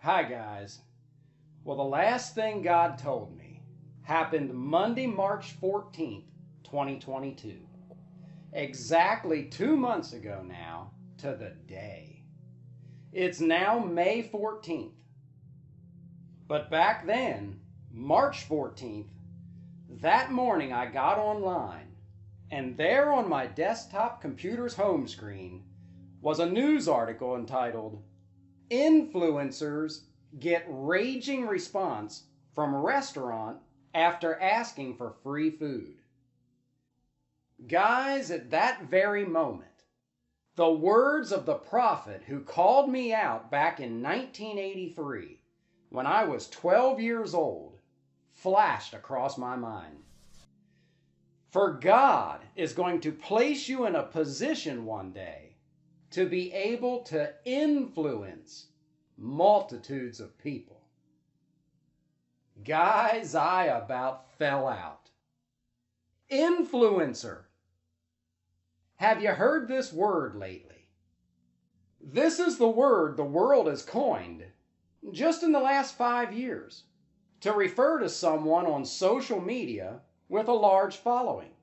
Hi, guys. Well, the last thing God told me happened Monday, March 14th, 2022. Exactly 2 months ago now to the day. It's now May 14th. But back then, March 14th, that morning I got online, and there on my desktop computer's home screen was a news article entitled, "Influencers Get Raging Response from Restaurant After Asking for Free Food." Guys, at that very moment, the words of the prophet who called me out back in 1983, when I was 12 years old, flashed across my mind. For God is going to place you in a position one day to be able to influence multitudes of people. Guys, I about fell out. Influencer. Have you heard this word lately? This is the word the world has coined just in the last 5 years to refer to someone on social media with a large following.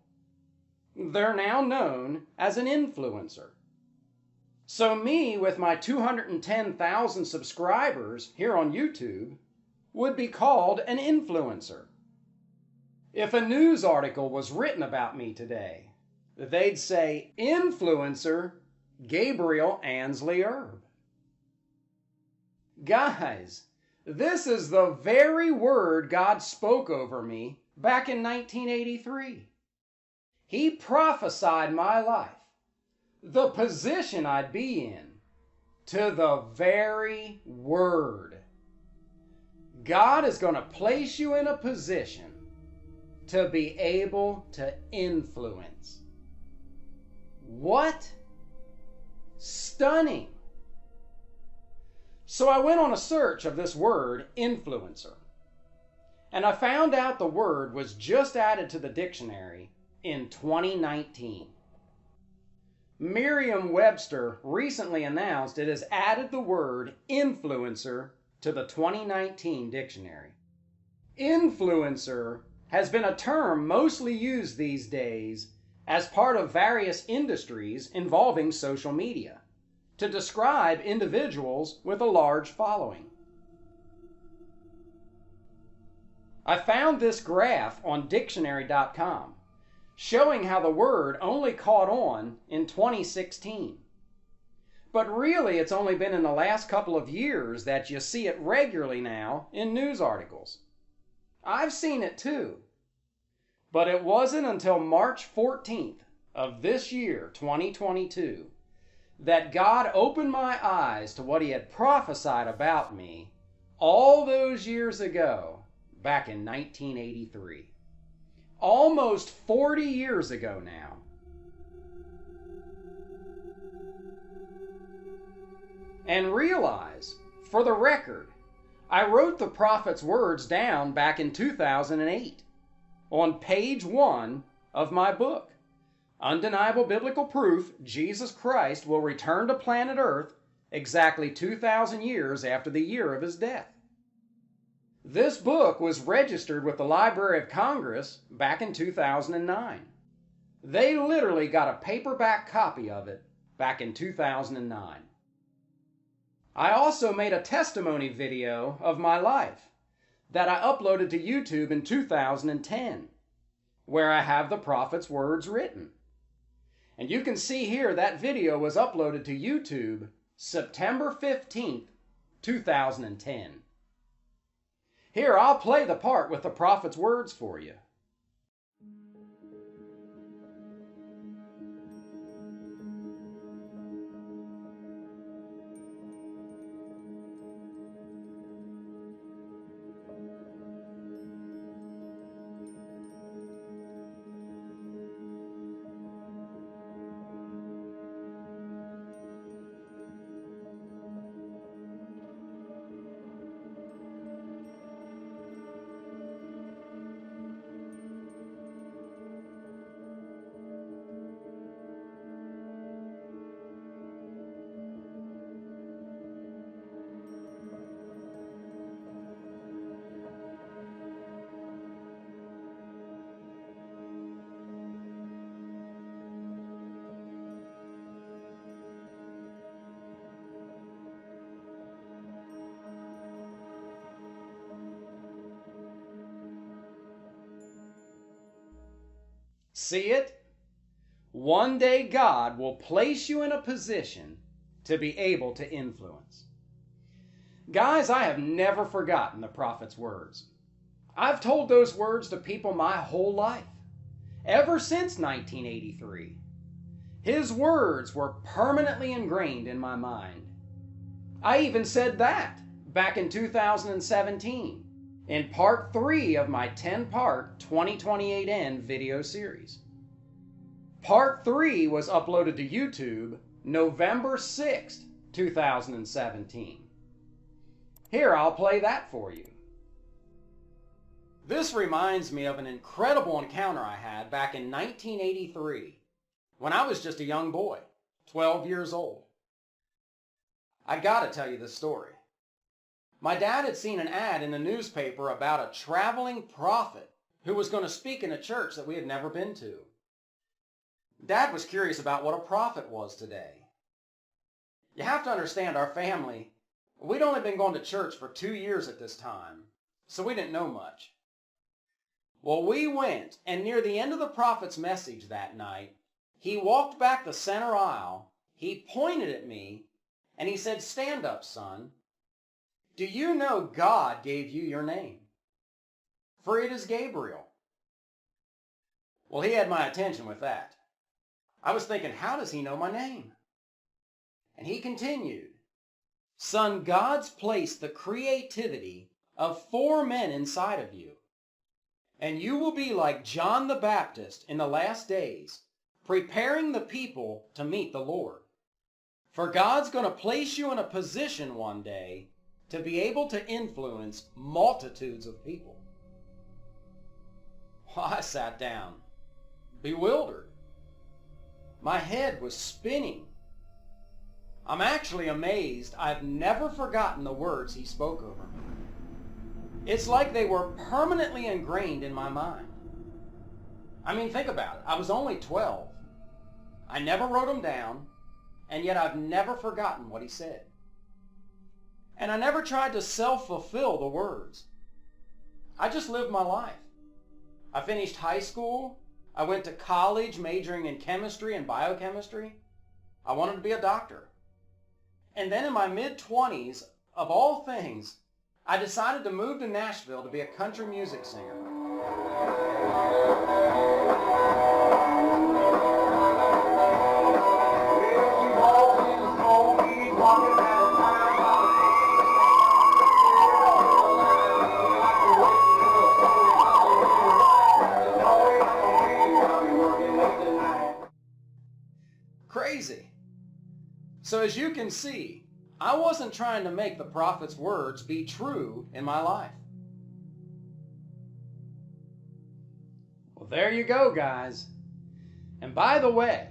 They're now known as an influencer. So me, with my 210,000 subscribers here on YouTube, would be called an influencer. If a news article was written about me today, they'd say, "Influencer Gabriel Ansley Erb." Guys, this is the very word God spoke over me back in 1983. He prophesied my life, the position I'd be in, to the very word. God is going to place you in a position to be able to influence. What? Stunning. So I went on a search of this word, influencer, and I found out the word was just added to the dictionary in 2019. Merriam-Webster recently announced it has added the word influencer to the 2019 dictionary. Influencer has been a term mostly used these days as part of various industries involving social media to describe individuals with a large following. I found this graph on dictionary.com showing how the word only caught on in 2016. But really, it's only been in the last couple of years that you see it regularly now in news articles. I've seen it too. But it wasn't until March 14th of this year, 2022, that God opened my eyes to what He had prophesied about me all those years ago, back in 1983. Almost 40 years ago now. And realize, for the record, I wrote the prophet's words down back in 2008 on page 1 of my book, Undeniable Biblical Proof Jesus Christ Will Return to Planet Earth exactly 2,000 years after the year of His death. This book was registered with the Library of Congress back in 2009. They literally got a paperback copy of it back in 2009. I also made a testimony video of my life that I uploaded to YouTube in 2010, where I have the prophet's words written. And you can see here that video was uploaded to YouTube September 15th, 2010. Here, I'll play the part with the prophet's words for you. See it? One day God will place you in a position to be able to influence. Guys, I have never forgotten the prophet's words. I've told those words to people my whole life, ever since 1983. His words were permanently ingrained in my mind. I even said that back in 2017 in part 3 of my 10-part 2028 End video series. Part 3 was uploaded to YouTube November 6th, 2017. Here, I'll play that for you. This reminds me of an incredible encounter I had back in 1983 when I was just a young boy, 12 years old. I gotta tell you this story. My dad had seen an ad in the newspaper about a traveling prophet who was going to speak in a church that we had never been to. Dad was curious about what a prophet was today. You have to understand, our family, we'd only been going to church for 2 years at this time, so we didn't know much. Well, we went, and near the end of the prophet's message that night, he walked back the center aisle, he pointed at me, and he said, "Stand up, son. Do you know God gave you your name? For it is Gabriel." Well, he had my attention with that. I was thinking, how does he know my name? And he continued, "Son, God's placed the creativity of 4 men inside of you. And you will be like John the Baptist in the last days, preparing the people to meet the Lord. For God's going to place you in a position one day to be able to influence multitudes of people." Well, I sat down, bewildered. My head was spinning. I'm actually amazed I've never forgotten the words he spoke over me. It's like they were permanently ingrained in my mind. I mean, think about it. I was only 12. I never wrote them down, and yet I've never forgotten what he said. And I never tried to self-fulfill the words. I just lived my life. I finished high school. I went to college majoring in chemistry and biochemistry. I wanted to be a doctor. And then in my mid-20s, of all things, I decided to move to Nashville to be a country music singer. Crazy. So as you can see, I wasn't trying to make the prophet's words be true in my life. Well, there you go, guys. And by the way,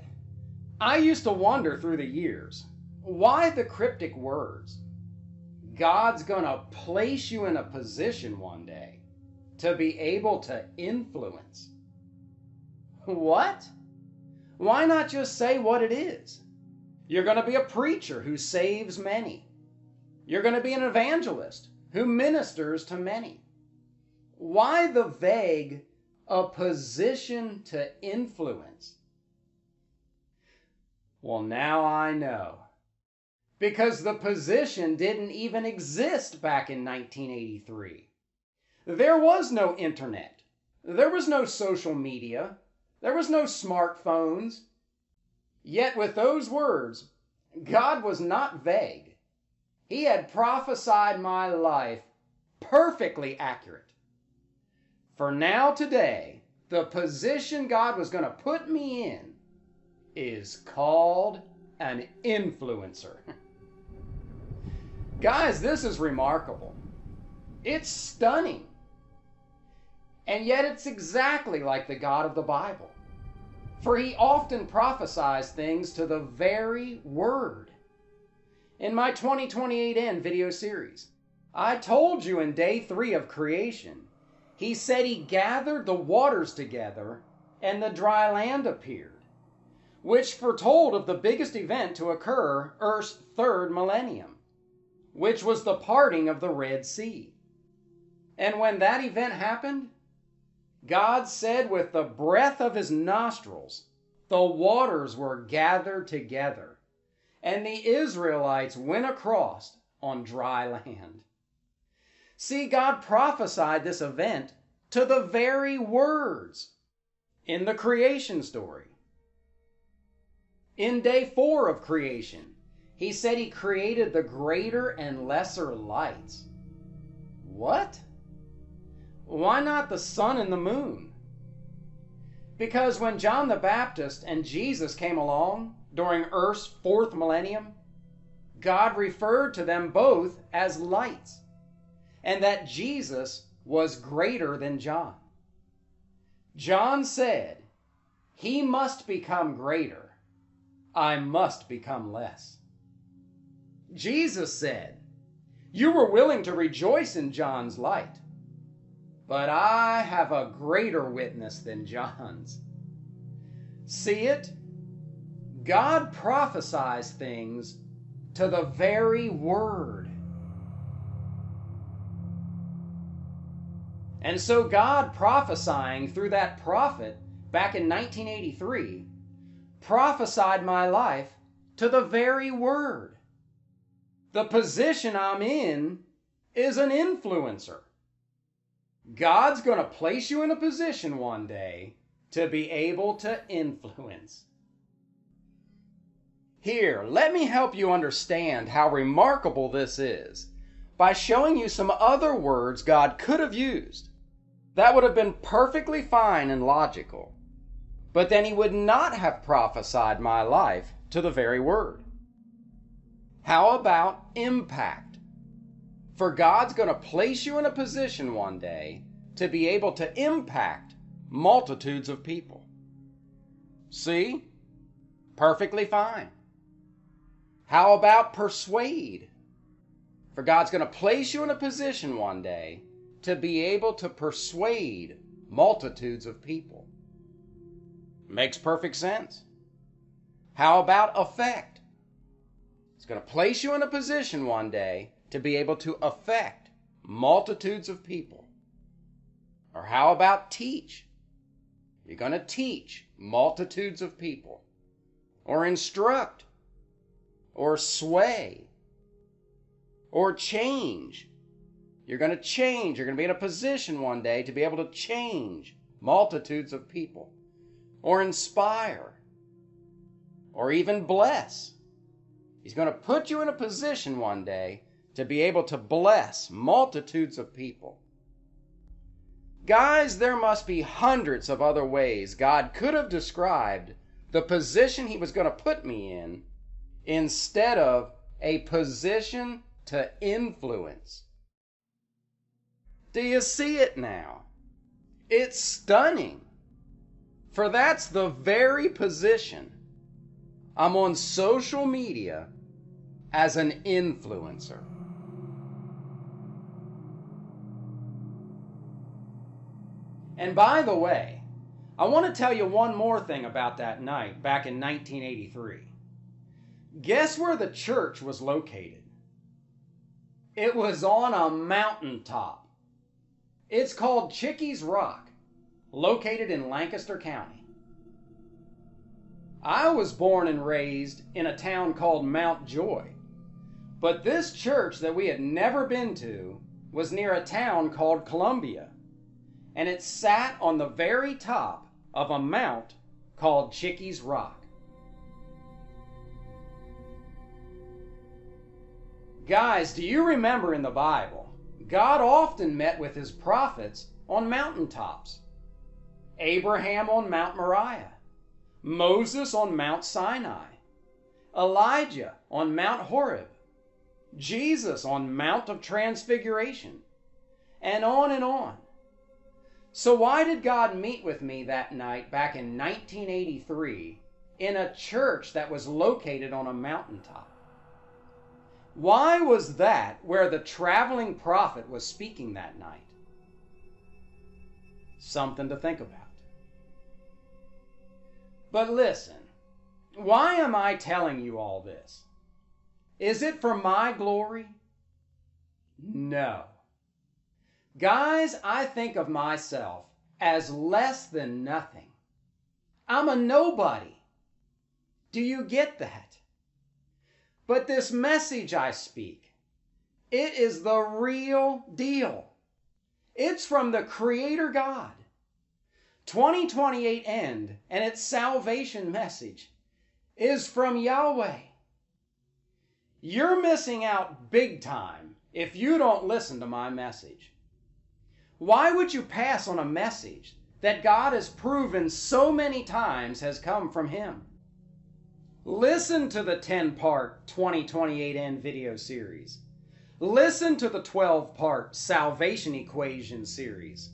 I used to wonder through the years, why the cryptic words? God's gonna place you in a position one day to be able to influence. What? Why not just say what it is? You're going to be a preacher who saves many. You're going to be an evangelist who ministers to many. Why the vague, a position to influence? Well, now I know. Because the position didn't even exist back in 1983. There was no internet. There was no social media. There was no smartphones. Yet with those words, God was not vague. He had prophesied my life perfectly accurate. For now today, the position God was going to put me in is called an influencer. Guys, this is remarkable. It's stunning. And yet it's exactly like the God of the Bible. For he often prophesies things to the very word. In my 2028 End video series, I told you in day 3 of creation, he said he gathered the waters together and the dry land appeared, which foretold of the biggest event to occur Earth's 3rd millennium, which was the parting of the Red Sea. And when that event happened, God said with the breath of his nostrils, the waters were gathered together, and the Israelites went across on dry land. See, God prophesied this event to the very words in the creation story. In day 4 of creation, he said he created the greater and lesser lights. What? Why not the sun and the moon? Because when John the Baptist and Jesus came along during Earth's 4th millennium, God referred to them both as lights, and that Jesus was greater than John. John said, "He must become greater, I must become less." Jesus said, "You were willing to rejoice in John's light, but I have a greater witness than John's." See it? God prophesies things to the very word. And so God, prophesying through that prophet back in 1983, prophesied my life to the very word. The position I'm in is an influencer. God's going to place you in a position one day to be able to influence. Here, let me help you understand how remarkable this is by showing you some other words God could have used that would have been perfectly fine and logical, but then he would not have prophesied my life to the very word. How about impact? For God's going to place you in a position one day to be able to impact multitudes of people. See? Perfectly fine. How about persuade? For God's going to place you in a position one day to be able to persuade multitudes of people. Makes perfect sense. How about affect? It's going to place you in a position one day to be able to affect multitudes of people. Or how about teach? You're going to teach multitudes of people. Or instruct. Or sway. Or change. You're going to change. You're going to be in a position one day to be able to change multitudes of people. Or inspire. Or even bless. He's going to put you in a position one day to be able to bless multitudes of people. Guys, there must be hundreds of other ways God could have described the position he was going to put me in instead of a position to influence. Do you see it now? It's stunning. For that's the very position I'm on social media as an influencer. And by the way, I want to tell you one more thing about that night back in 1983. Guess where the church was located? It was on a mountaintop. It's called Chickies Rock, located in Lancaster County. I was born and raised in a town called Mount Joy, but this church that we had never been to was near a town called Columbia, and it sat on the very top of a mount called Chickies Rock. Guys, do you remember in the Bible, God often met with his prophets on mountaintops? Abraham on Mount Moriah, Moses on Mount Sinai, Elijah on Mount Horeb, Jesus on Mount of Transfiguration, and on and on. So why did God meet with me that night back in 1983 in a church that was located on a mountaintop? Why was that where the traveling prophet was speaking that night? Something to think about. But listen, why am I telling you all this? Is it for my glory? No. Guys, I think of myself as less than nothing. I'm a nobody. Do you get that? But this message I speak, it is the real deal. It's from the Creator God. 2028 end and its salvation message is from Yahweh. You're missing out big time if you don't listen to my message. Why would you pass on a message that God has proven so many times has come from Him? Listen to the 10-part 2028 end video series. Listen to the 12-part Salvation Equation series.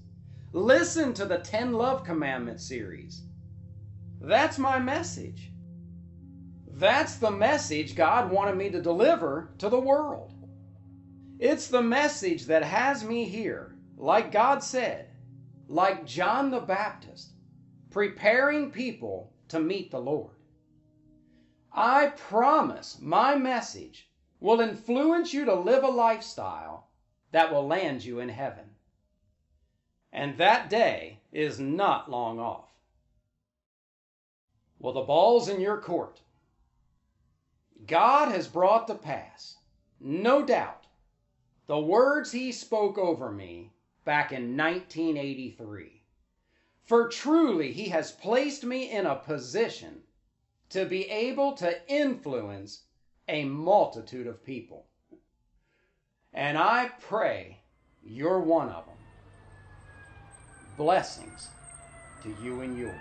Listen to the 10 Love Commandments series. That's my message. That's the message God wanted me to deliver to the world. It's the message that has me here, like God said, like John the Baptist, preparing people to meet the Lord. I promise my message will influence you to live a lifestyle that will land you in heaven. And that day is not long off. Well, the ball's in your court. God has brought to pass, no doubt, the words He spoke over me back in 1983. For truly He has placed me in a position to be able to influence a multitude of people. And I pray you're one of them. Blessings to you and yours.